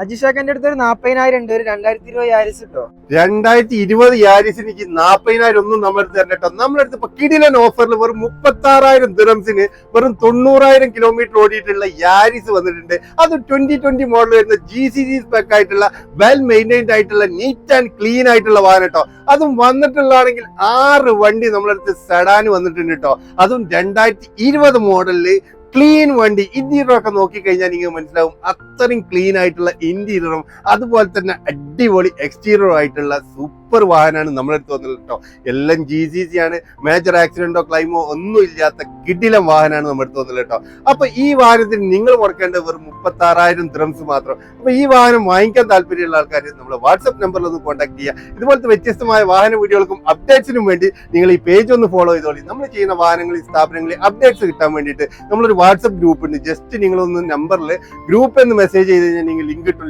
അജിഷാഖന്റെ അടുത്ത് ഒരു 40,000 ഉണ്ട്. ഒരു 2020 യാരിസ് കിട്ടോ. 2020 യാരിസിന് എനിക്ക് 40,000 ഒന്നും നമ്മുടെ അടുത്ത് തരണം കേട്ടോ. നമ്മുടെ അടുത്ത് ഇപ്പൊ കിടിലൻ ഓഫറിൽ വെറും 36,000 ദിറംസിന് വെറും 90,000 കിലോമീറ്റർ ഓടിയിട്ടുള്ള യാരിസ് വന്നിട്ടുണ്ട്. അത് 2020 മോഡൽ വരുന്ന GCC സ്പെക് ആയിട്ടുള്ള വെൽ മെയിൻറ്റൈൻഡ് ആയിട്ടുള്ള നീറ്റ് ആൻഡ് ക്ലീൻ ആയിട്ടുള്ള വാഹനം കേട്ടോ. അതും വന്നിട്ടുള്ളതാണെങ്കിൽ 6 വണ്ടി നമ്മുടെ അടുത്ത് സെഡാന് വന്നിട്ടുണ്ട് കേട്ടോ. അതും 2020 മോഡലില് ക്ലീൻ വണ്ടി. ഇന്റീരിയർ ഒക്കെ നോക്കിക്കഴിഞ്ഞാൽ നിങ്ങൾക്ക് മനസ്സിലാവും അത്രയും ക്ലീൻ ആയിട്ടുള്ള ഇന്റീരിയറും അതുപോലെ തന്നെ അടിപൊളി എക്സ്റ്റീരിയറും ആയിട്ടുള്ള സൂപ്പർ വാഹനമാണ് നമ്മുടെ അടുത്ത് വന്നത് കേട്ടോ. എല്ലാം GCC ആണ്. മേജർ ആക്സിഡന്റോ ക്ലൈമോ ഒന്നും ഇല്ലാത്ത കിടിലം വാഹനമാണ് നമ്മുടെ അടുത്ത് വന്നത് കേട്ടോ. അപ്പൊ ഈ വാഹനത്തിന് നിങ്ങൾ മുടക്കേണ്ടത് വെറും 36,000 ദിറംസ് മാത്രം. അപ്പൊ ഈ വാഹനം വാങ്ങിക്കാൻ താല്പര്യമുള്ള ആൾക്കാർ നമ്മുടെ വാട്സ്ആപ്പ് നമ്പറിൽ ഒന്ന് കോൺടാക്ട് ചെയ്യുക. ഇതുപോലത്തെ വ്യത്യസ്തമായ വാഹന വീഡിയോകൾക്കും അപ്ഡേറ്റ്സിനും വേണ്ടി നിങ്ങൾ ഈ പേജ് ഒന്ന് ഫോളോ ചെയ്തോളി. നമ്മൾ ചെയ്യുന്ന വാഹനങ്ങളിൽ സ്ഥാപനങ്ങളിൽ അപ്ഡേറ്റ്സ് കിട്ടാൻ വേണ്ടിയിട്ട് നമ്മളൊരു വാട്സ്ആപ്പ് ഗ്രൂപ്പ് ഉണ്ട്. ജസ്റ്റ് നിങ്ങളൊന്ന് നമ്പറിൽ ഗ്രൂപ്പ് എന്ന് മെസ്സേജ് ചെയ്ത് കഴിഞ്ഞാൽ നിങ്ങൾ ലിങ്ക് കിട്ടും.